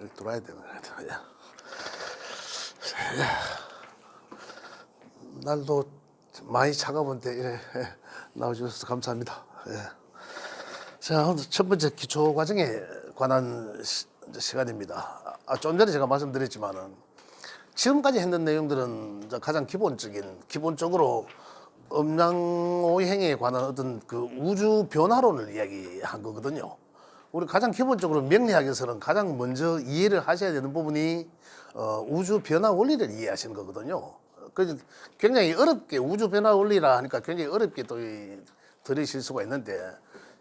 여기 들어와야 되는 거야. 날도 많이 차가운데 이래 나와주셔서 감사합니다. 예. 자, 오늘 첫 번째 기초 과정에 관한 시간입니다. 좀 전에 제가 말씀드렸지만은 지금까지 했는 내용들은 가장 기본적으로 음양오행에 관한 어떤 그 우주 변화론을 이야기한 거거든요. 우리 가장 기본적으로 명리학에서는 가장 먼저 이해를 하셔야 되는 부분이 우주 변화 원리를 이해하시는 거거든요. 그래서 굉장히 어렵게 우주 변화 원리라 하니까 굉장히 어렵게 또 들으실 수가 있는데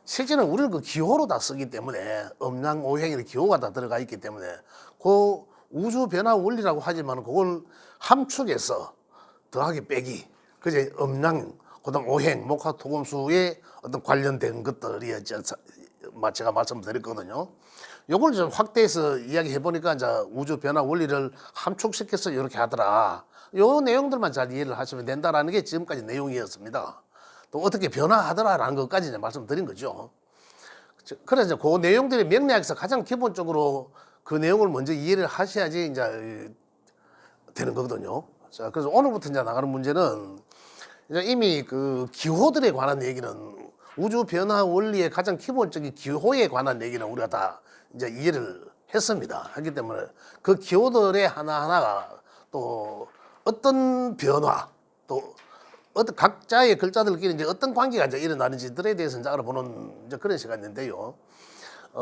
실제는 우리는 그 기호로 다 쓰기 때문에 음양오행의 기호가 다 들어가 있기 때문에 그 우주 변화 원리라고 하지만 그걸 함축해서 더하기 빼기 그제 음양 그다음 오행 목화토금수에 어떤 관련된 것들이 제가 말씀드렸거든요. 요걸 좀 확대해서 이야기해 보니까 이제 우주 변화 원리를 함축시켜서 이렇게 하더라. 요 내용들만 잘 이해를 하시면 된다라는 게 지금까지 내용이었습니다. 또 어떻게 변화하더라라는 것까지 이제 말씀드린 거죠. 그래서 그 내용들이 명리학에서 가장 기본적으로 그 내용을 먼저 이해를 하셔야지 이제 되는 거거든요. 자, 그래서 오늘부터 이제 나가는 문제는 이제 이미 그 기호들에 관한 얘기는 우주 변화 원리의 가장 기본적인 기호에 관한 얘기는 우리가 다 이제 이해를 했습니다. 하기 때문에 그 기호들의 하나하나가 또 어떤 변화 또 어떤 각자의 글자들끼리 이제 어떤 관계가 이제 일어나는지들에 대해서 이제 알아보는 이제 그런 시간인데요.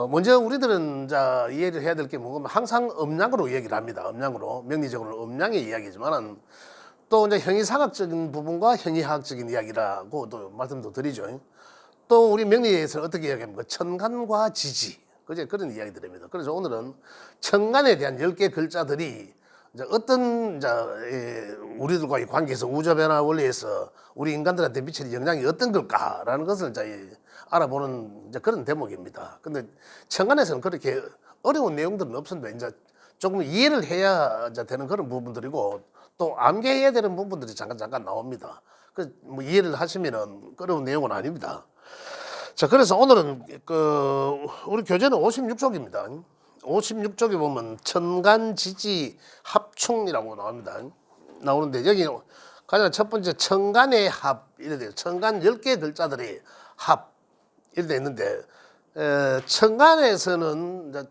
먼저 우리들은 이제 이해를 해야 될 게 뭐냐면 항상 음양으로 얘기를 합니다. 음양으로 명리적으로 음양의 이야기지만은 또 이제 형이상학적인 부분과 형이학적인 이야기라고 또 말씀도 드리죠. 또 우리 명리에서 어떻게 이야기합니까? 천간과 지지. 그제 그런 이야기들입니다. 그래서 오늘은 천간에 대한 10개 글자들이 이제 어떤 이제 우리들과의 관계에서 우주 변화 원리에서 우리 인간들한테 미치는 영향이 어떤 걸까라는 것을 이제 알아보는 이제 그런 대목입니다. 근데 천간에서는 그렇게 어려운 내용들은 없습니다. 이제 조금 이해를 해야 이제 되는 그런 부분들이고 또 암기해야 되는 부분들이 잠깐 나옵니다. 그 뭐 이해를 하시면은 어려운 내용은 아닙니다. 자, 그래서 오늘은 우리 교재는 56쪽입니다. 56쪽에 보면 천간지지 합충이라고 나옵니다. 나오는데 여기 가장 첫 번째 천간의 합 이래 돼요. 천간 10개 글자들이 합 이래 돼 있는데 천간에서는 이제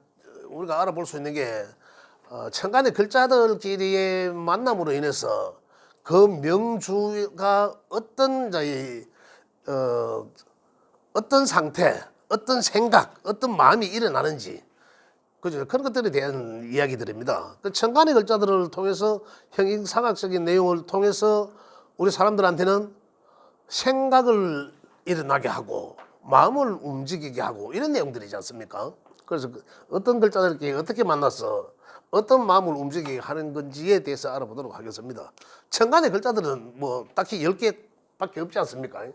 우리가 알아볼 수 있는 게 천간의 글자들끼리의 만남으로 인해서 그 명주가 어떤 상태, 어떤 생각, 어떤 마음이 일어나는지, 그죠? 그런 것들에 대한 이야기들입니다. 그 천간의 글자들을 통해서 형이상학적인 내용을 통해서 우리 사람들한테는 생각을 일어나게 하고 마음을 움직이게 하고 이런 내용들이지 않습니까? 그래서 어떤 글자들끼리 어떻게 만나서 어떤 마음을 움직이게 하는 건지에 대해서 알아보도록 하겠습니다. 천간의 글자들은 뭐 딱히 10개밖에 없지 않습니까?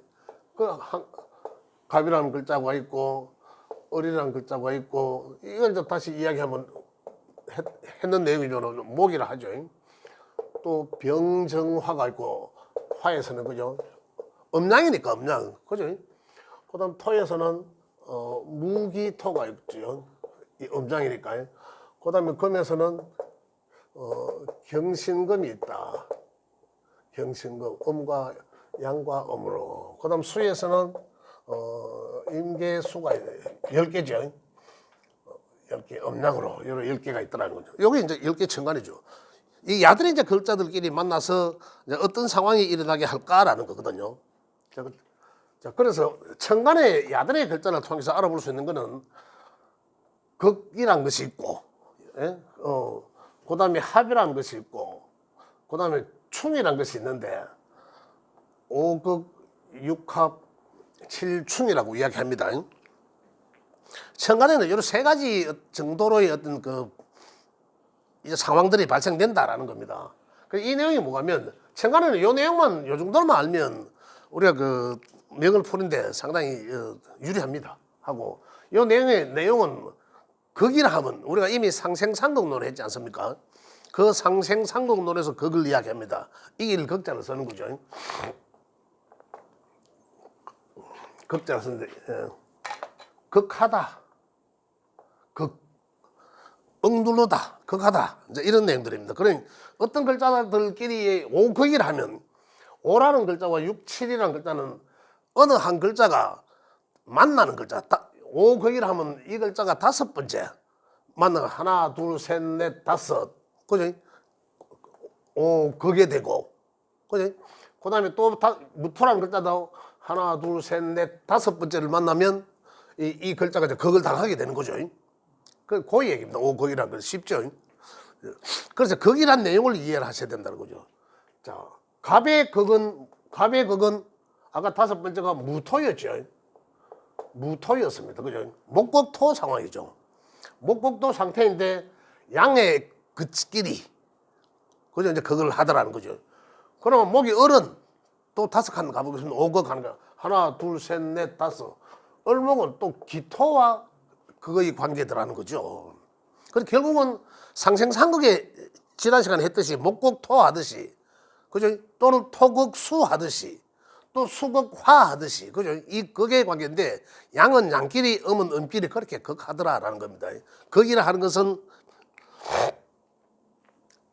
갑이라는 글자가 있고 을이라는 글자가 있고 이걸 이제 다시 이야기하면 했는 내용이죠. 목이라 하죠. 또 병정화가 있고 화에서는 그죠. 음양이니까 음양 그죠. 그다음 토에서는 무기토가 있죠. 이 음양이니까. 그다음에 금에서는 경신금이 있다. 경신금 음과 양과 음으로. 그다음 수에서는 임계수가 10개죠. 10개 음양으로 여러 10개가 있더라는 거죠. 여기 이제 10개 천간이죠. 이 야들의 이제 글자들끼리 만나서 이제 어떤 상황이 일어나게 할까라는 거거든요. 자, 그래서 천간의 야들의 글자를 통해서 알아볼 수 있는 거는 극이란 것이 있고, 예? 그 다음에 합이라는 것이 있고, 그 다음에 충이란 것이 있는데, 5극, 6합, 7충이라고 이야기합니다. 천간에는 이런 세 가지 정도로의 어떤 이제 상황들이 발생된다라는 겁니다. 이 내용이 뭐냐면, 천간에는 이 내용만, 요 정도만 알면 우리가 명을 푸는데 상당히 유리합니다. 하고, 이 내용은 극이라 하면 우리가 이미 상생상극론을 했지 않습니까? 그 상생상극론에서 극을 이야기합니다. 이길 극자를 쓰는 거죠. 극자를 쓰는데 극하다, 극 억눌르다, 극하다, 이제 이런 내용들입니다. 그러니 어떤 글자들끼리 오극이라 하면 오라는 글자와 6, 7이라는 글자는 어느 한 글자가 만나는 글자, 오극이라 하면 이 글자가 다섯 번째 만나가 하나, 둘, 셋, 넷, 다섯, 그죠? 오극에 되고, 그죠? 그 다음에 또 무토라는 글자도 하나, 둘, 셋, 넷, 다섯 번째를 만나면 이 글자가 이제 극을 당하게 되는 거죠. 그 얘기입니다. 오극이라는 건 쉽죠. 그래서 극이란 내용을 이해를 하셔야 된다는 거죠. 자, 갑의 극은 아까 다섯 번째가 무토였죠. 무토였습니다. 그죠? 목극토 상황이죠. 목극토 상태인데 양의 그끼리 그죠? 이제 그걸 하더라는 거죠. 그러면 목이 어른 또 다섯 칸 가보겠습니다. 오극 하는 거 하나, 둘, 셋, 넷, 다섯. 을목은 또 기토와 그거의 관계더라는 거죠. 그래서 결국은 상생상극에 지난 시간에 했듯이 목극토 하듯이, 그죠? 또는 토극수 하듯이, 또 수극화 하듯이, 그죠? 이 극의 관계인데 양은 양끼리, 음은 음끼리 그렇게 극하더라라는 겁니다. 극이라 하는 것은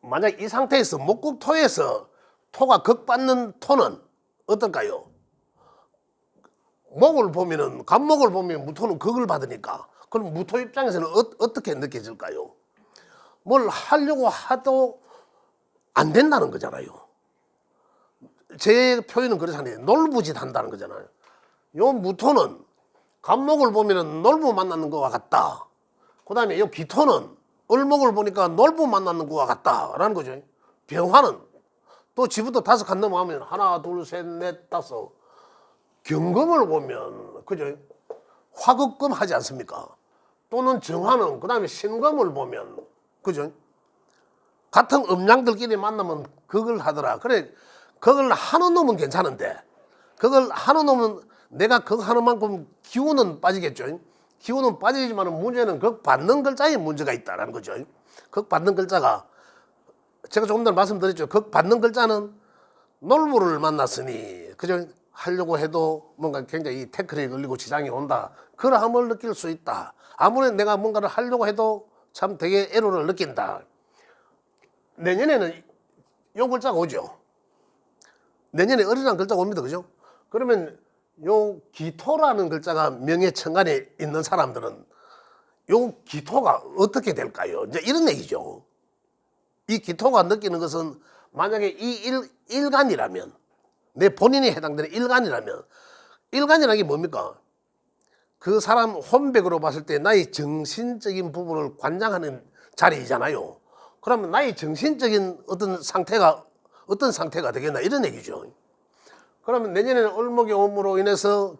만약 이 상태에서 목극토에서 토가 극받는 토는 어떨까요? 목을 보면은 간목을 보면 무토는 극을 받으니까 그럼 무토 입장에서는 어떻게 느껴질까요? 뭘 하려고 하도 안 된다는 거잖아요. 제 표현은 그렇잖아요. 놀부짓 한다는 거잖아요. 요 무토는 간목을 보면은 놀부 만나는 것과 같다. 그 다음에 요 기토는 을목을 보니까 놀부 만나는 것과 같다라는 거죠. 병화는 또 지부터 다섯 칸 넘어가면 하나, 둘, 셋, 넷, 다섯. 경금을 보면 그죠? 화극금 하지 않습니까? 또는 정화는 그 다음에 신금을 보면 그죠? 같은 음양들끼리 만나면 극을 하더라. 그래 극을 하는 놈은 괜찮은데 극을 하는 놈은 내가 극하는 만큼 기운은 빠지겠죠. 기운은 빠지지만 문제는 극 받는 글자에 문제가 있다는 거죠. 극 받는 글자가 제가 조금 전에 말씀드렸죠. 극 받는 글자는 놀부를 만났으니 그죠? 하려고 해도 뭔가 굉장히 태클이 걸리고 지장이 온다. 그러함을 느낄 수 있다. 아무리 내가 뭔가를 하려고 해도 참 되게 애로를 느낀다. 내년에는 요 글자가 오죠. 내년에 어린이라는 글자가 옵니다. 그죠? 그러면 요 기토라는 글자가 명예천간에 있는 사람들은 요 기토가 어떻게 될까요? 이제 이런 얘기죠. 이 기토가 느끼는 것은 만약에 이 일간이라면 내 본인이 해당되는 일간이라면 일간이라는 게 뭡니까? 그 사람 혼백으로 봤을 때 나의 정신적인 부분을 관장하는 자리이잖아요. 그러면 나의 정신적인 어떤 상태가 되겠나 이런 얘기죠. 그러면 내년에는 을목의 오므로 인해서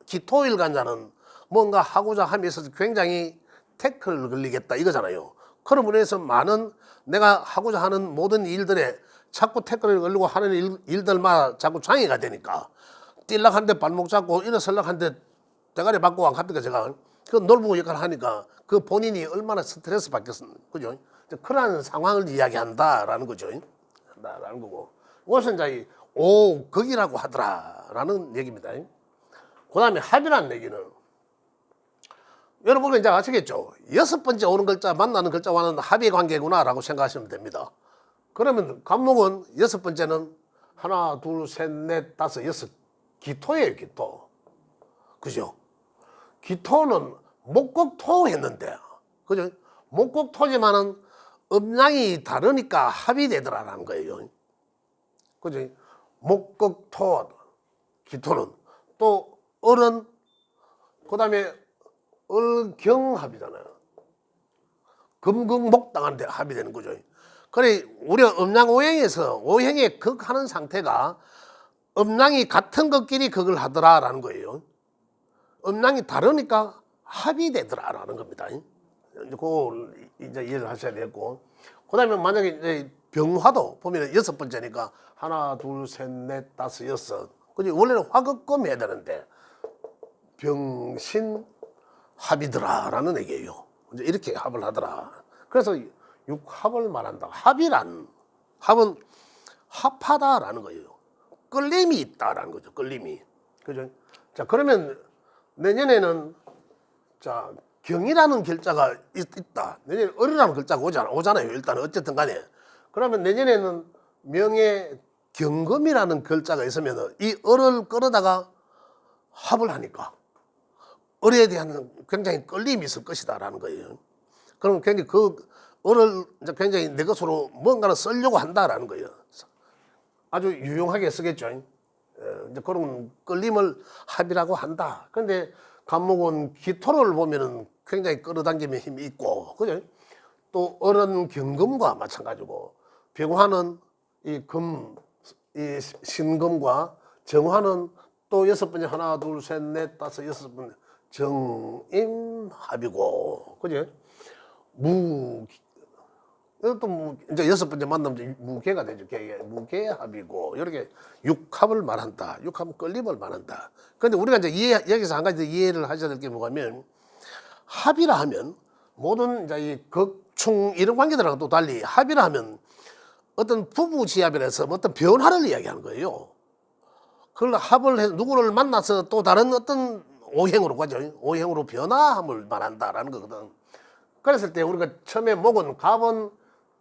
기토일간자는 뭔가 하고자 하면서 굉장히 태클을 걸리겠다 이거잖아요. 그럼으로 인해서 많은 내가 하고자 하는 모든 일들에 자꾸 태클을 걸리고 하는 일들마다 자꾸 장애가 되니까 뛸락한데 발목 잡고 일어설락한데 대가리 받고 왕갑니까 제가 그 놀부 역할을 하니까 그 본인이 얼마나 스트레스 받겠습니까? 그죠? 그러한 상황을 이야기한다라는 거죠. 라는 거고. 그것은 이제 오극이라고 하더라라는 얘기입니다. 그 다음에 합이라는 얘기는 여러분은 이제 아시겠죠? 여섯 번째 오는 글자 만나는 글자와는 합의 관계구나라고 생각하시면 됩니다. 그러면 간목은 여섯 번째는 하나, 둘, 셋, 넷, 다섯, 여섯. 기토예요, 기토. 그죠? 기토는 목극토 했는데, 그죠? 목극토지만은 음양이 다르니까 합이 되더라라는 거예요. 그죠? 목극토, 기토는 또 을은 그 다음에 을경합이잖아요. 금극목당한데 합이 되는 거죠. 그래 우리가 음양오행에서 오행에 극하는 상태가 음양이 같은 것끼리 극을 하더라라는 거예요. 음양이 다르니까 합이 되더라라는 겁니다. 그거 이제 이해를 하셔야 되겠고, 그다음에 만약에 이제 병화도 보면 여섯 번째니까 하나, 둘, 셋, 넷, 다섯, 여섯. 그지 원래는 화극금 해야 되는데 병신 합이더라라는 얘기예요. 이제 이렇게 합을 하더라. 그래서 육합을 말한다. 합은 합하다라는 거예요. 끌림이 있다라는 거죠. 끌림이. 그죠? 자, 그러면 내년에는 자, 경이라는 글자가 있다. 내년에 을이라는 글자가 오잖아요. 일단 어쨌든 간에. 그러면 내년에는 명에 경금이라는 글자가 있으면 이 을을 끌어다가 합을 하니까 을에 대한 굉장히 끌림이 있을 것이다라는 거예요. 그럼 굉장히 그 을을 이제 굉장히 내 것으로 뭔가를 쓰려고 한다라는 거예요. 아주 유용하게 쓰겠죠. 이제 그런 끌림을 합이라고 한다. 그런데 간목은 기토를 보면은 굉장히 끌어당기면 힘이 있고, 그죠? 또 을은 경금과 마찬가지고, 병화는 이 신금과 정화는 또 여섯 번째 하나, 둘, 셋, 넷, 다섯, 여섯 번째 정임합이고, 그죠? 이것도 이제 여섯 번째 만나면 무게가 되죠. 무게합이고, 이렇게 육합을 말한다. 육합은 끌림을 말한다. 그런데 우리가 이제 여기서 한 가지 이해를 하셔야 될 게 뭐냐면, 합이라 하면 모든 이제 이 극충 이런 관계들하고 또 달리 합이라 하면 어떤 부부지합이라서 어떤 변화를 이야기하는 거예요. 그걸 합을 해서 누구를 만나서 또 다른 어떤 오행으로 가죠. 오행으로 변화함을 말한다라는 거거든. 그랬을 때 우리가 처음에 목은 갑은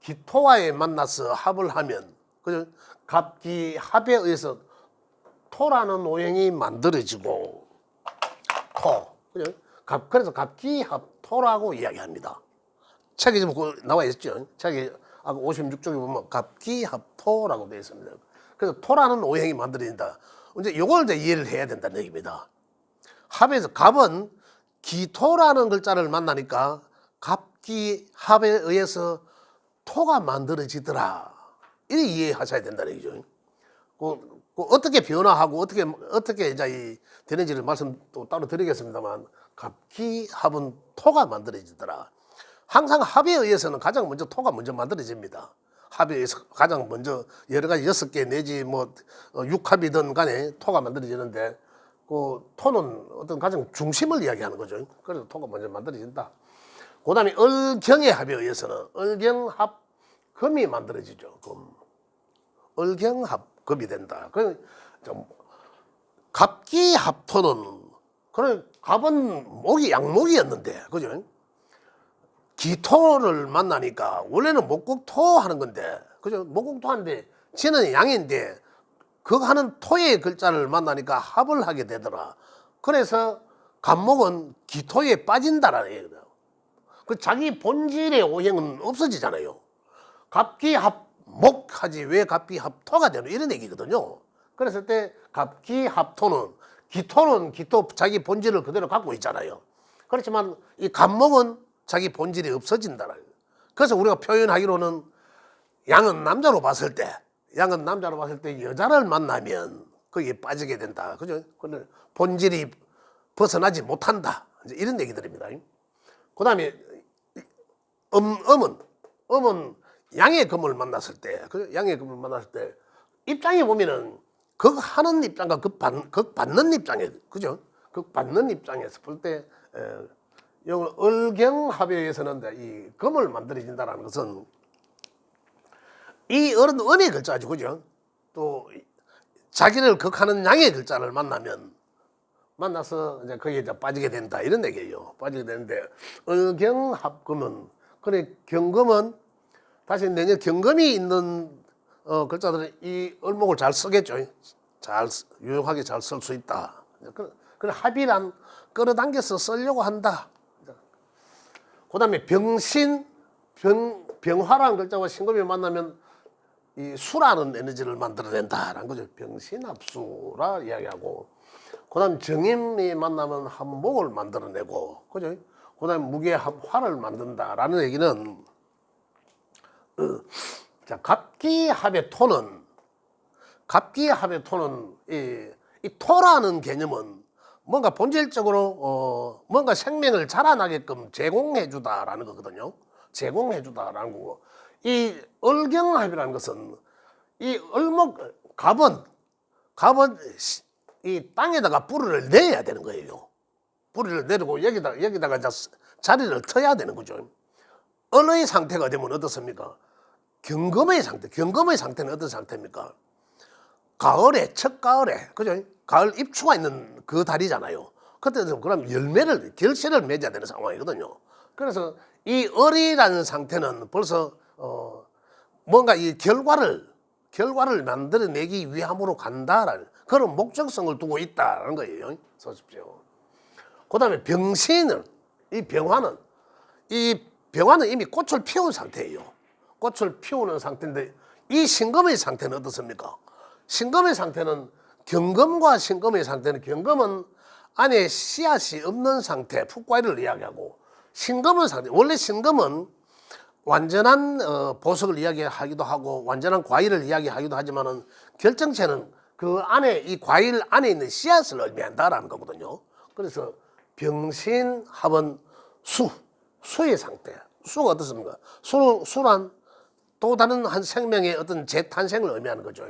기토와에 만나서 합을 하면, 그죠? 갑기 합에 의해서 토라는 오행이 만들어지고, 그죠? 그래서 갑기합토라고 이야기합니다. 책에 좀 나와 있죠. 책에 56쪽에 보면 갑기합토라고 되어 있습니다. 그래서 토라는 오행이 만들어진다. 이제 요걸 이제 이해를 해야 된다는 얘기입니다. 합에서 갑은 기토라는 글자를 만나니까 갑기합에 의해서 토가 만들어지더라. 이렇게 이해하셔야 된다는 얘기죠. 어떻게 변화하고 어떻게 이제 되는지를 말씀 또 따로 드리겠습니다만, 갑기합은 토가 만들어지더라. 항상 합에 의해서는 가장 먼저 토가 먼저 만들어집니다. 합에 의해서 가장 먼저 여러 가지 6개 내지 뭐 6합이든 간에 토가 만들어지는데, 그 토는 어떤 가장 중심을 이야기하는 거죠. 그래서 토가 먼저 만들어진다. 그 다음에 을경의 합에 의해서는 을경합 금이 만들어지죠. 을경합 금이 된다. 갑기합토는, 그래 갑은 목이 양목이었는데, 그죠? 기토를 만나니까 원래는 목국토 하는 건데, 그죠? 목국토 하는데 지는 양인데 그 하는 토의 글자를 만나니까 합을 하게 되더라. 그래서 갑목은 기토에 빠진다라는 얘기예요. 그 자기 본질의 오행은 없어지잖아요. 갑기합목하지 왜 갑기합토가 되노, 이런 얘기거든요. 그랬을 때 갑기합토는 기토는 자기 본질을 그대로 갖고 있잖아요. 그렇지만 이 갑목은 자기 본질이 없어진다. 그래서 우리가 표현하기로는 양은 남자로 봤을 때 여자를 만나면 거기에 빠지게 된다. 그죠? 근데 본질이 벗어나지 못한다. 이제 이런 얘기들입니다. 그 다음에 음은 양의 금을 만났을 때, 양의 금을 만났을 때 입장에 보면은 극 하는 입장과 극 받는 입장에, 그죠? 극 받는 입장에서 볼 때, 을경합에 의해서는 이 금을 만들어진다는 것은 이 을은 은의 글자죠, 그죠? 또 자기를 극하는 양의 글자를 만나서 이제 거기에 이제 빠지게 된다, 이런 얘기예요. 빠지게 되는데, 을경합금은, 그래 경금은 다시 내년 경금이 있는 글자들은 이 을목을 잘 쓰겠죠. 유용하게 잘 쓸 수 있다. 그래 합이란 끌어당겨서 쓰려고 한다. 그 다음에 병화라는 글자와 신금이 만나면 이 수라는 에너지를 만들어낸다라는 거죠. 병신합수라 이야기하고, 그 다음에 정임이 만나면 합목을 만들어내고, 그죠? 그 다음에 무게합화를 만든다라는 얘기는, 자, 갑기합의 토는 이 토라는 개념은 뭔가 본질적으로 뭔가 생명을 자라나게끔 제공해주다라는 거거든요. 제공해주다라는 거고, 이 을경합이라는 것은 이 갑은 이 땅에다가 뿌리를 내야 되는 거예요. 뿌리를 내리고 여기다가 자리를 터야 되는 거죠. 을의 상태가 되면 어떻습니까? 경금의 상태는 어떤 상태입니까? 첫 가을에, 그죠? 가을 입추가 있는 그 달이잖아요. 그때는 그럼 결실을 맺어야 되는 상황이거든요. 그래서 이 을이라는 상태는 벌써 뭔가 이 결과를 만들어내기 위함으로 간다라는 그런 목적성을 두고 있다는 거예요. 보십시오. 그다음에 이 병화는 이미 꽃을 피운 상태예요. 꽃을 피우는 상태인데 이 신금의 상태는 어떻습니까? 신금의 상태는 경금과 신금의 상태는 경금은 안에 씨앗이 없는 상태, 풋과일을 이야기하고 신금은 상태. 원래 신금은 완전한 보석을 이야기하기도 하고 완전한 과일을 이야기하기도 하지만은 결정체는 그 안에 이 과일 안에 있는 씨앗을 의미한다라는 거거든요. 그래서 병신합은 수의 상태. 수가 어떻습니까? 수란 또 다른 한 생명의 어떤 재탄생을 의미하는 거죠.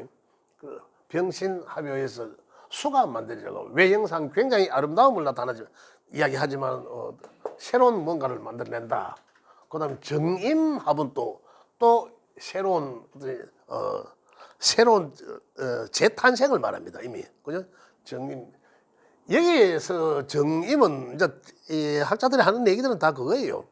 그 병신합요에서 수가 만들어지고 외형상 굉장히 아름다움을 이야기하지만 새로운 뭔가를 만들어낸다. 그다음에 정임합은 또 새로운 재탄생을 말합니다. 이미 그죠? 정임 여기에서 정임은 이제 이 학자들이 하는 얘기들은 다 그거예요.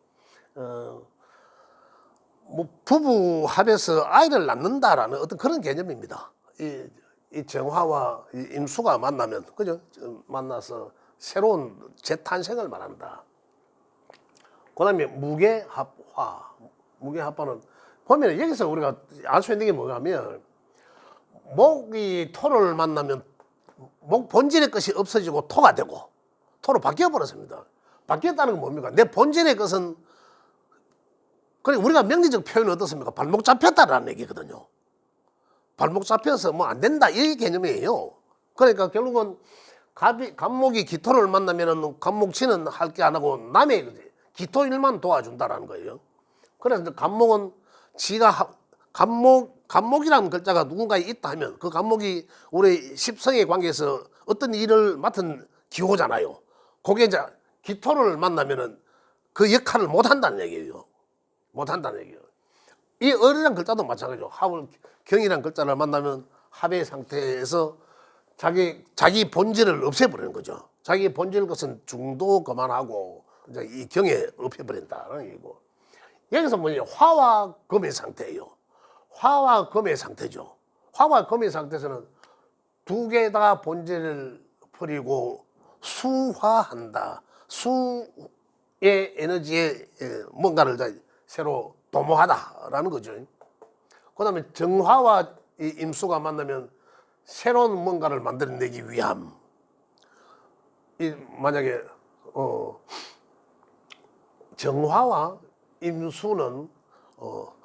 뭐 부부 합에서 아이를 낳는다라는 어떤 그런 개념입니다. 이 정화와 이 임수가 만나면 그죠? 만나서 새로운 재탄생을 말한다. 그다음에 무게합화. 무게합화는 보면 여기서 우리가 알 수 있는 게 뭐냐면 목이 토를 만나면 목 본질의 것이 없어지고 토가 되고 토로 바뀌어 버렸습니다. 바뀌었다는 건 뭡니까? 내 본질의 것은 그래 우리가 명리적 표현은 어떻습니까? 발목 잡혔다라는 얘기거든요. 발목 잡혀서 뭐 안 된다 이 개념이에요. 그러니까 결국은 갑목이 기토를 만나면은 갑목치는 할 게 안 하고 남의 기토 일만 도와준다라는 거예요. 그래서 갑목은 지가 갑목이라는 글자가 누군가에 있다 하면 그 갑목이 우리 십성의 관계에서 어떤 일을 맡은 기호잖아요. 그게 이제 기토를 만나면은 그 역할을 못 한다는 얘기예요. 못 한다는 얘기예요. 이 을이라는 글자도 마찬가지죠. 합을 경이라는 글자를 만나면 합의 상태에서 자기 본질을 없애버리는 거죠. 자기 본질 것은 중도 그만하고 이제 이 경에 없애버린다는 얘기고. 여기서 뭐냐 화와 금의 상태예요. 화와 금의 상태죠. 화와 금의 상태에서는 두 개 다 본질을 버리고 수화한다. 수의 에너지에 뭔가를 새로 도모하다라는 거죠. 그 다음에 정화와 이 임수가 만나면 새로운 뭔가를 만들어내기 위함. 만약에 정화와 임수는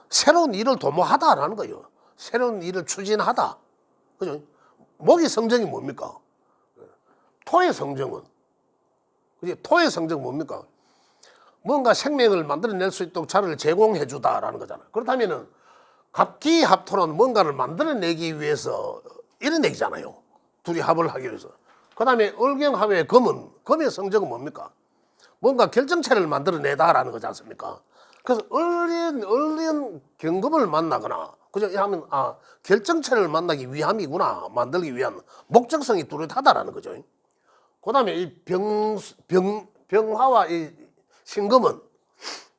새로운 일을 도모하다라는 거예요. 새로운 일을 추진하다. 그죠? 목의 성정이 뭡니까? 토의 성정은 그지? 토의 성정 뭡니까? 뭔가 생명을 만들어낼 수 있도록 자를 제공해 주다라는 거잖아요. 그렇다면은 갑기합토는 뭔가를 만들어내기 위해서 이런 얘기잖아요. 둘이 합을 하기 위해서. 그 다음에 을경합의 금의 성정은 뭡니까? 뭔가 결정체를 만들어내다라는 거지 않습니까? 그래서 을린 경금을 만나거나 그죠? 하면 결정체를 만나기 위함이구나 만들기 위한 목적성이 뚜렷하다라는 거죠. 그 다음에 이 병화와 이 신금은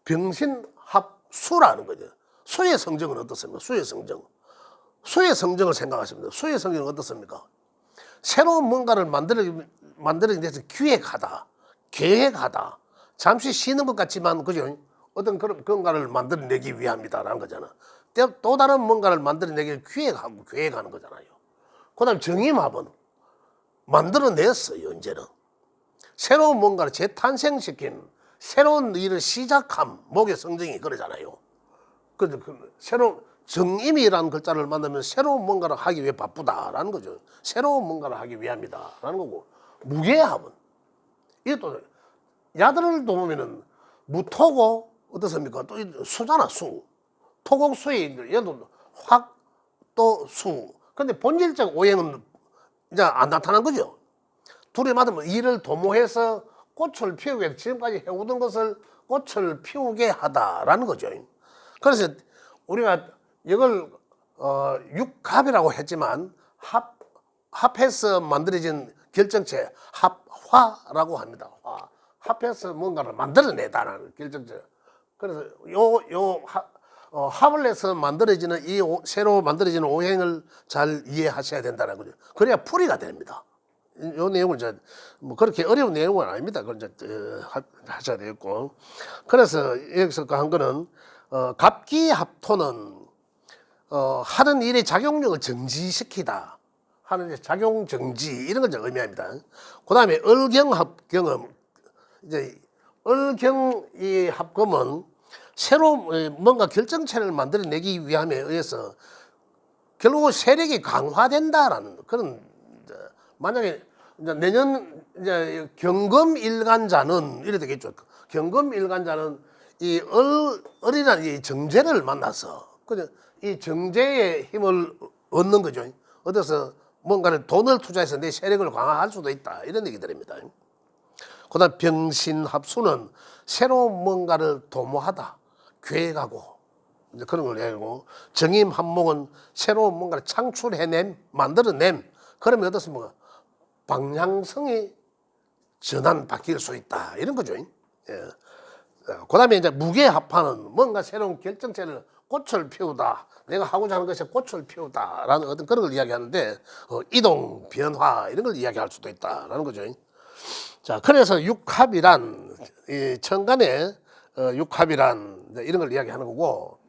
병신합수라는 거죠. 수의 성정은 어떻습니까? 수의 성정을 생각하십니다. 수의 성정은 어떻습니까? 새로운 뭔가를 만들기 위해서 기획하다, 계획하다, 잠시 쉬는 것 같지만 그죠? 어떤 그런 뭔가를 만들어내기 위함이다라는 거잖아. 또 다른 뭔가를 만들어내기 기획하고 계획하는 거잖아요. 그다음 정임합은 만들어냈어요. 이제는 새로운 뭔가를 재탄생시킨 새로운 일을 시작함 목의 성정이 그러잖아요. 새로운 정임이라는 글자를 만나면 새로운 뭔가를 하기 위해 바쁘다라는 거죠. 새로운 뭔가를 하기 위함이다라는 거고 무게합은 이것도 야들을 보면은 무토고 어떻습니까? 또 수잖아 수. 토곡수의 얘도 확 또 수. 근데 본질적 오행은 이제 안 나타난 거죠. 둘이 맞으면 일을 도모해서 꽃을 피우게 지금까지 해오던 것을 꽃을 피우게 하다라는 거죠. 그래서 우리가 이걸 육합이라고 했지만 합해서 만들어진 결정체 합화라고 합니다. 합해서 뭔가를 만들어내다라는 결정체. 그래서 합을 해서 만들어지는 새로 만들어지는 오행을 잘 이해하셔야 된다는 거죠. 그래야 풀이가 됩니다. 이 내용은 이제 뭐 그렇게 어려운 내용은 아닙니다. 그건 이제 하셔야 되겠고. 그래서 여기서 한 거는 갑기합토는 하는 일의 작용력을 정지시키다 하는 이제 작용 정지 이런 걸 의미합니다. 그다음에 을경합경은 이제 을경 이 합금은 새로 뭔가 결정체를 만들어내기 위함에 의해서 결국 세력이 강화된다라는 그런 만약에 이제 내년 이제 경금일간자는 이래 되겠죠. 경금일간자는 이 을이라는 이 정제를 만나서 이 정제의 힘을 얻는 거죠. 얻어서 뭔가를 돈을 투자해서 내 세력을 강화할 수도 있다 이런 얘기들입니다. 그다음 병신합수는 새로운 뭔가를 도모하다, 계획하고 이제 그런 걸 얘기하고 정임합목은 새로운 뭔가를 창출해냄, 만들어냄. 그러면 어떻습니까? 방향성이 바뀔 수 있다 이런 거죠. 예. 그다음에 이제 무게합파는 뭔가 새로운 결정체를 꽃을 피우다. 내가 하고자 하는 것에 꽃을 피우다라는 어떤 그런 걸 이야기하는데 이동, 변화 이런 걸 이야기할 수도 있다라는 거죠. 자, 그래서 육합이란 이 천간의 육합이란 이런 걸 이야기하는 거고,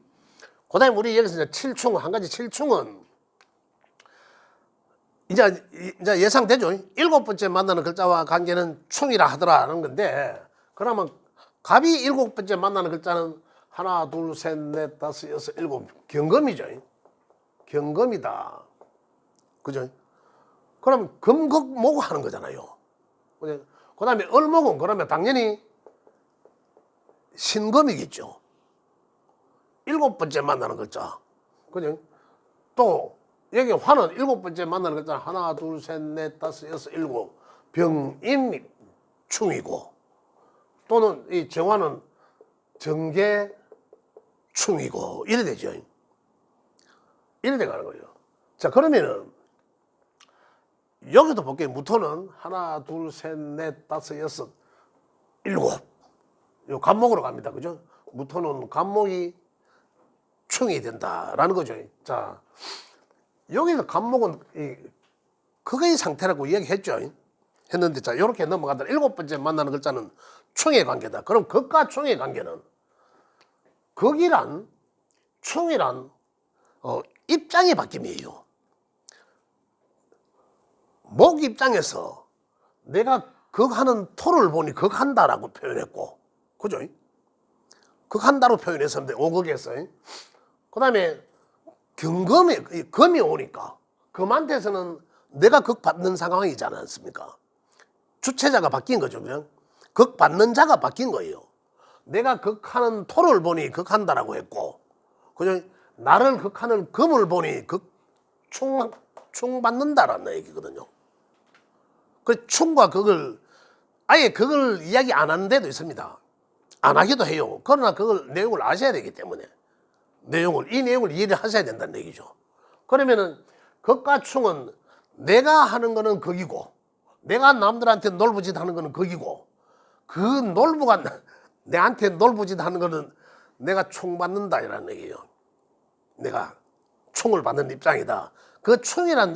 그다음에 우리 여기서 이제 칠충 한 가지 칠충은 이제 예상되죠. 7번째 만나는 글자와 관계는 충이라 하더라는 건데, 그러면 갑이 7번째 만나는 글자는 하나, 둘, 셋, 넷, 다섯, 여섯, 일곱 경금이죠. 경금이다. 그죠? 그럼 금극목 하는 거잖아요. 그 다음에 을목은 그러면 당연히 신금이겠죠. 7번째 만나는 글자. 그죠? 또 여기 화는 7번째 만나는 글자 하나, 둘, 셋, 넷, 다섯, 여섯, 일곱 병임충이고, 또는 이 정화는 정계충이고 이래 되죠. 이래 돼 가는 거죠. 자, 그러면은 여기도 볼게요. 무토는 하나, 둘, 셋, 넷, 다섯, 여섯, 일곱. 요 간목으로 갑니다. 그죠? 무토는 간목이 충이 된다라는 거죠. 자, 여기서 간목은 그거의 상태라고 이야기했죠. 했는데, 자, 요렇게 넘어가다 7번째 만나는 글자는 충의 관계다. 그럼 극과 충의 관계는 극이란, 충이란, 입장의 바뀜이에요. 목 입장에서 내가 극하는 토를 보니 극한다라고 표현했고, 그죠? 극한다로 표현했었는데, 오극에서. 그 다음에 금이 오니까, 금한테서는 내가 극받는 상황이지 않습니까? 주체자가 바뀐 거죠, 그냥. 극받는 자가 바뀐 거예요. 내가 극하는 토를 보니 극한다라고 했고, 그죠? 나를 극하는 금을 보니 충받는다라는 얘기거든요. 그 충과 극을 아예 그걸 이야기 안 하는 데도 있습니다. 안 하기도 해요. 그러나 그걸 내용을 아셔야 되기 때문에 이 내용을 이해를 하셔야 된다는 얘기죠. 그러면은 극과 충은 내가 하는 거는 극이고, 내가 남들한테 놀부짓 하는 거는 극이고, 그 놀부가 내한테 놀부짓 하는 거는 내가 충받는다 이라는 얘기예요. 내가 충을 받는 입장이다. 그 충이란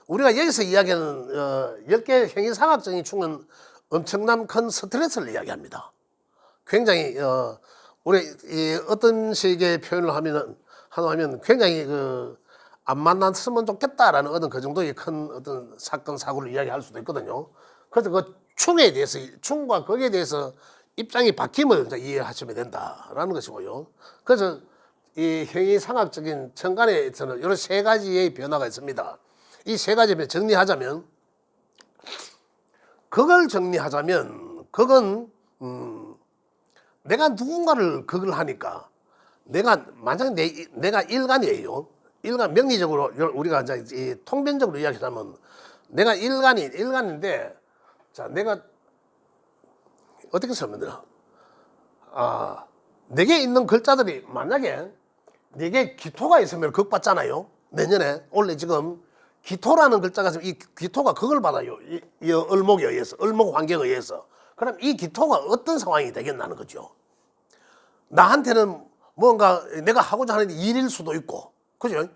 우리가 여기서 이야기하는 10개 행위상학적인 충은 엄청난 큰 스트레스를 이야기합니다. 굉장히 우리 어떤 식의 표현을 하면 굉장히 안 만났으면 좋겠다라는 어떤 그 정도의 큰 어떤 사건 사고를 이야기할 수도 있거든요. 그래서 그 충에 대해서, 충과 극에 대해서 입장이 바뀜을 이해하시면 된다라는 것이고요. 그래서 이 행위상학적인 천간에서는 이런 세 가지의 변화가 있습니다. 이 세 가지 정리하자면, 그걸 그건 내가 누군가를 그걸 하니까, 만약에 내가 일간이에요. 일간 명리적으로 우리가 이제 통변적으로 이야기하면 내가 일간인데, 자, 내가 어떻게 설명드려? 내게 있는 글자들이 만약에 내게 기토가 있으면 극 받잖아요. 내년에 원래 지금 기토라는 글자가 있으면 이 기토가 그걸 받아요. 이 을목에 의해서, 을목 환경에 의해서. 그럼 이 기토가 어떤 상황이 되겠나는 거죠. 나한테는 뭔가 내가 하고자 하는 일일 수도 있고, 그죠?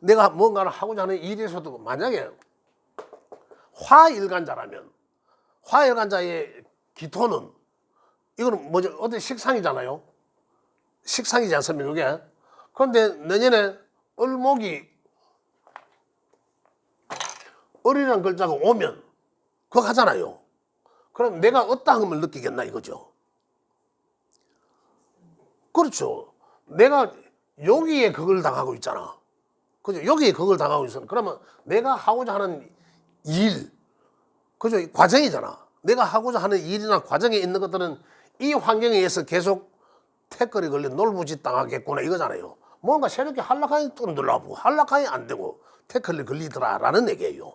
내가 뭔가를 하고자 하는 일일 수도 있고, 만약에 화일간자라면, 화일간자의 기토는, 이거는 뭐죠? 어떤 식상이잖아요. 식상이지 않습니까, 이게? 그런데 내년에 을목이, 을이라는 글자가 오면, 그거 하잖아요. 그럼 내가 어떠함을 느끼겠나, 이거죠. 그렇죠. 내가 여기에 그걸 당하고 있잖아. 그죠? 여기에 그걸 당하고 있어. 그러면 내가 하고자 하는 일, 그죠? 과정이잖아. 내가 하고자 하는 일이나 과정에 있는 것들은 이 환경에 의해서 계속 태클이 걸려 놀부짓 당하겠구나 이거잖아요. 뭔가 새롭게 한락하니 또 눌러보고 한락하니 안 되고 태클이 걸리더라라는 얘기예요.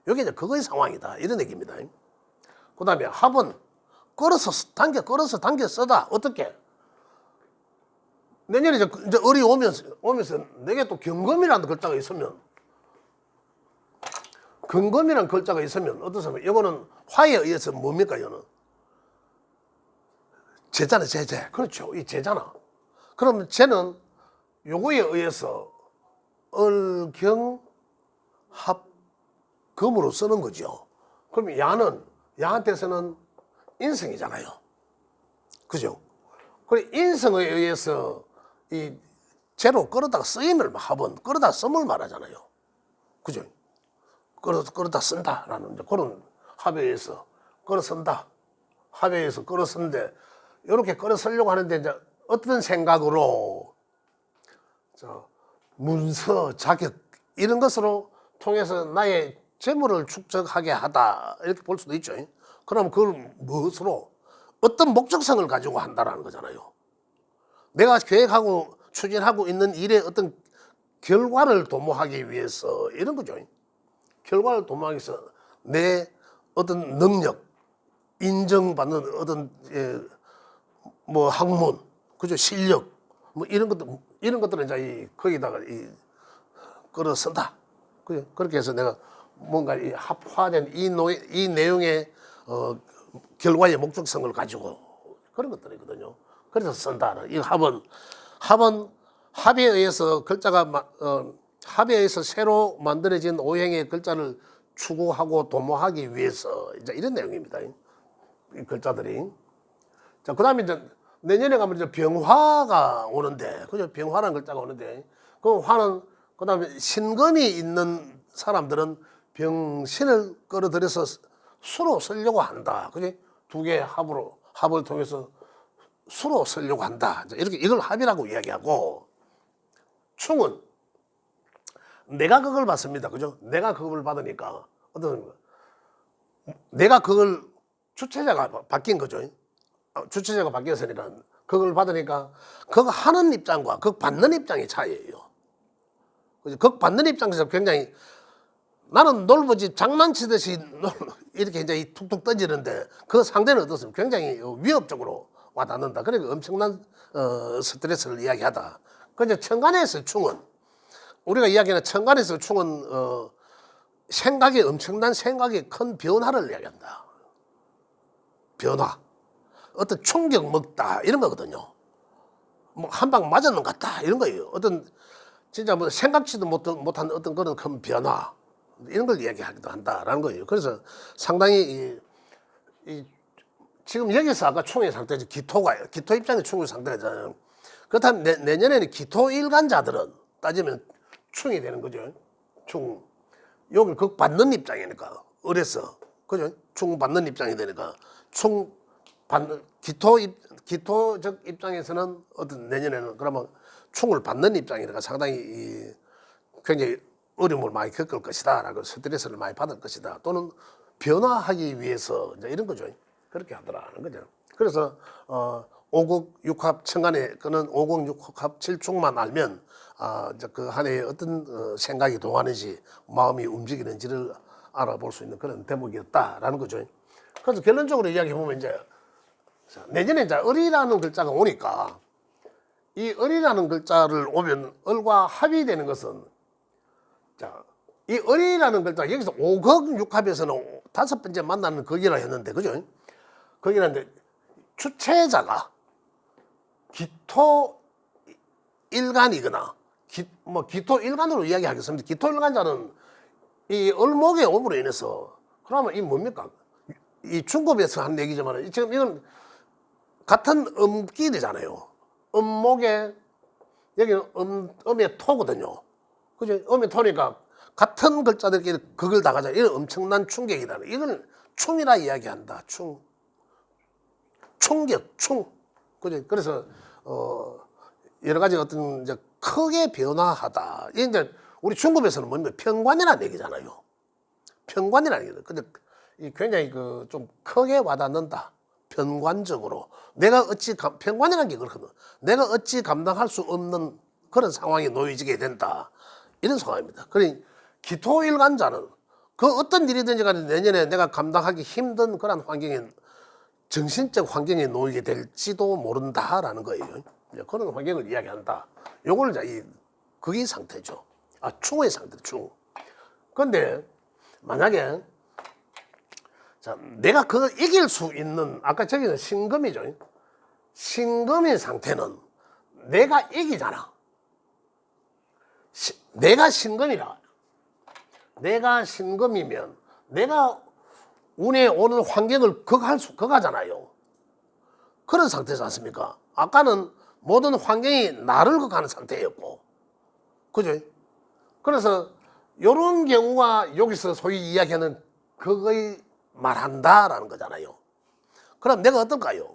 여기 이제 그거의 상황이다 이런 얘기입니다. 그 다음에 합은 끌어서 당겨 써다. 어떻게? 내년에 이제 을이 오면서 내게 또 경금이라는 글자가 있으면, 경금이라는 글자가 있으면 어떻습니까? 이거는 화에 의해서 뭡니까? 이거는 제잖아, 제재. 그렇죠. 이 제잖아. 그러면 쟤는 요거에 의해서 을경합금으로 쓰는 거죠. 그럼 야한테서는 인성이잖아요. 그죠? 그래 인성에 의해서 이 재로 끌어다가 쓰임을 합은 끌어다 씀을 말하잖아요. 그죠? 끌어다 쓴다라는 그런 합에 의해서 끌어 쓴다. 합에 의해서 끌어 쓴데 이렇게 끌어 쓰려고 하는데 이제 어떤 생각으로 문서, 자격 이런 것으로 통해서 나의 재물을 축적하게 하다 이렇게 볼 수도 있죠. 그럼 그걸 무엇으로 어떤 목적성을 가지고 한다라는 거잖아요. 내가 계획하고 추진하고 있는 일의 어떤 결과를 도모하기 위해서 이런 거죠. 결과를 도모하기 위해서 내 어떤 능력, 인정받는 어떤 뭐 학문, 그죠? 실력, 뭐 이런 것들은 이제 거기다가 끌어 쓴다. 그죠? 그렇게 해서 내가 뭔가 이 합화된 이 내용의 결과의 목적성을 가지고 그런 것들이거든요. 그래서 쓴다는 이 합은 합에 의해서 글자가 합에 의해서 새로 만들어진 오행의 글자를 추구하고 도모하기 위해서 이제 이런 내용입니다. 이 글자들이. 자, 그다음에 이제 내년에 가면 이제 병화가 오는데, 그죠? 병화라는 글자가 오는데, 그 화는 그다음에 신금이 있는 사람들은 병신을 끌어들여서 수로 쓰려고 한다. 그지? 두 개의 합을 통해서 수로 쓰려고 한다. 이렇게 이걸 합이라고 이야기하고, 충은 내가 그걸 받습니다. 그죠? 내가 그걸 받으니까 내가 그걸 주체자가 바뀐 거죠. 주체자가 바뀌었으니까 그걸 받으니까 그거 하는 입장과 그거 받는 입장의 차이예요. 그죠? 그거 받는 입장에서 굉장히 나는 놀부지 장난치듯이 이렇게 이제 툭툭 던지는데 그 상대는 어떻습니까? 굉장히 위협적으로 와닿는다. 그러니까 엄청난 스트레스를 이야기하다. 그런데 천간에서 충은 우리가 이야기하는 천간에서 충은 엄청난 생각이 큰 변화를 이야기한다. 변화. 어떤 충격 먹다 이런 거거든요. 뭐 한 방 맞았는 것 같다 이런 거예요. 어떤 진짜 뭐 생각지도 못한 어떤 그런 큰 변화 이런 걸 이야기하기도 한다라는 거예요. 그래서 상당히 지금 여기서 아까 충의 상태죠. 기토 입장의 충의 상태잖아요. 그렇다면 내년에는 기토 일간자들은 따지면 충이 되는 거죠. 충. 여기 그 받는 입장이니까 어려서 그죠? 충 받는 입장이 되니까 충 받는 기토적 입장에서는 어떤 내년에는 그러면 충을 받는 입장이니까 상당히 굉장히 어려움을 많이 겪을 것이다라고 스트레스를 많이 받을 것이다 또는 변화하기 위해서 이제 이런 거죠. 그렇게 하더라는 거죠. 그래서 오곡 육합 천간에 그는 오곡 육합 칠충만 알면 이제 그 한 해에 어떤 생각이 동하는지 마음이 움직이는지를 알아볼 수 있는 그런 대목이었다라는 거죠. 그래서 결론적으로 이야기해 보면 이제 내년에 이제 을이라는 글자가 오니까 이 을이라는 글자를 오면 을과 합이 되는 것은 자 이 을이라는 글자 여기서 오극 육합에서는 다섯 번째 만나는 극이라 했는데 그죠? 거기는데 주체자가 기토 일간이거나 기토 일간으로 이야기하겠습니다. 기토 일간자는 이 을목의 오므로 인해서 그러면 이 뭡니까? 이 중급에서 한 얘기지만 지금 이건 같은 음길이잖아요. 음목에 여기는 음의 토거든요. 그죠? 음의 토니까 같은 글자들끼리 극을 당하자. 이런 엄청난 충격이라는. 이걸 충이라 이야기한다. 충격. 그죠? 그래서 여러 가지 어떤 이제 크게 변화하다. 이제 우리 중급에서는 뭡니까? 평관이라는 얘기잖아요. 평관이라는 얘기죠. 근데 굉장히 좀 크게 와닿는다. 편관적으로 내가 어찌 편관이라는 게 그렇거든. 내가 어찌 감당할 수 없는 그런 상황에 놓여지게 된다. 이런 상황입니다. 그러니 기토일간자는 그 어떤 일이든지 간에 내년에 내가 감당하기 힘든 그런 환경에 정신적 환경에 놓이게 될지도 모른다라는 거예요. 그런 환경을 이야기한다. 요걸 이제 그게 상태죠. 충의 상태, 충. 그런데 만약에 자, 내가 그걸 이길 수 있는 아까 저기는 신금이죠. 신금인 상태는 내가 이기잖아. 내가 신금이라. 내가 신금이면 내가 운에 오는 환경을 극하잖아요. 그런 상태지 않습니까? 아까는 모든 환경이 나를 극하는 상태였고. 그죠? 그래서 이런 경우가 여기서 소위 이야기하는 극의 말한다라는 거잖아요. 그럼 내가 어떨까요?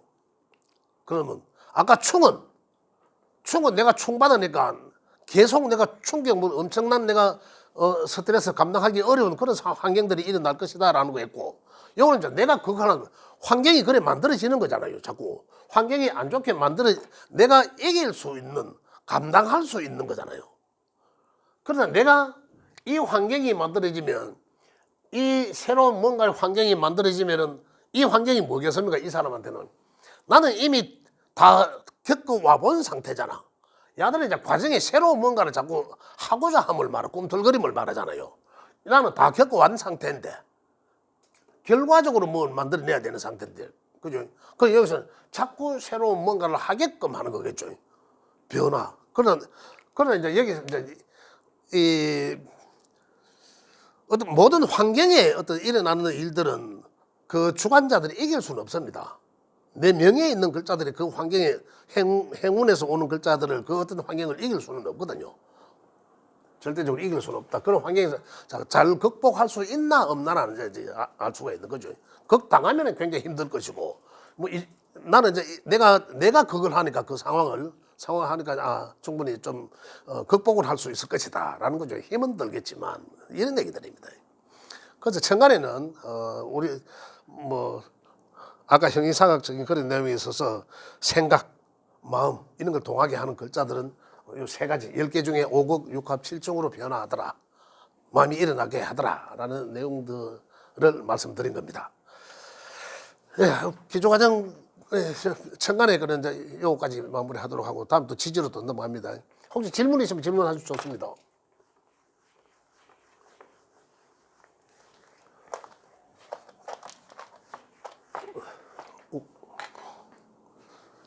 그러면 아까 충은 내가 충 받으니까 계속 내가 충격물 엄청난 내가 스트레스 감당하기 어려운 그런 환경들이 일어날 것이다라는 거 했고, 요거는 이제 내가 그거는 환경이 그래 만들어지는 거잖아요. 자꾸 환경이 안 좋게 내가 이길 수 있는 감당할 수 있는 거잖아요. 그러나 내가 이 환경이 만들어지면 이 새로운 뭔가 환경이 만들어지면은 이 환경이 뭐겠습니까? 이 사람한테는 나는 이미 다 겪어와 본 상태잖아. 야들은 이제 과정에 새로운 뭔가를 자꾸 하고자 함을 말하, 꿈틀거림을 말하잖아요. 나는 다 겪어왔는 상태인데 결과적으로 뭘 만들어내야 되는 상태인데, 그죠? 그 여기서 자꾸 새로운 뭔가를 하게끔 하는 거겠죠. 변화. 그러나 이제 여기서 이제 이 어떤 모든 환경에 어떤 일어나는 일들은 그 주관자들이 이길 수는 없습니다. 내 명예에 있는 글자들이 그 환경에 행운에서 오는 글자들을 그 어떤 환경을 이길 수는 없거든요. 절대적으로 이길 수는 없다. 그런 환경에서 잘 극복할 수 있나 없나라는 이제 알 수가 있는 거죠. 극당하면 굉장히 힘들 것이고, 나는 이제 내가 그걸 하니까 그 상황을 하니까 충분히 좀 극복을 할 수 있을 것이다라는 거죠. 힘은 들겠지만 이런 얘기들입니다. 그래서 천간에는 우리 아까 형이상학적인 그런 내용이 있어서 생각, 마음 이런 걸 동하게 하는 글자들은 이 세 가지 10개 중에 오극, 육합, 칠충으로 변화하더라. 마음이 일어나게 하더라라는 내용들을 말씀드린 겁니다. 기초과정 천간에 그런 이제 요거까지 마무리하도록 하고 다음 또 지지로 또 넘어갑니다. 혹시 질문 있으면 질문하셔도 좋습니다.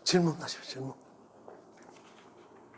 질문하십시오. 질문.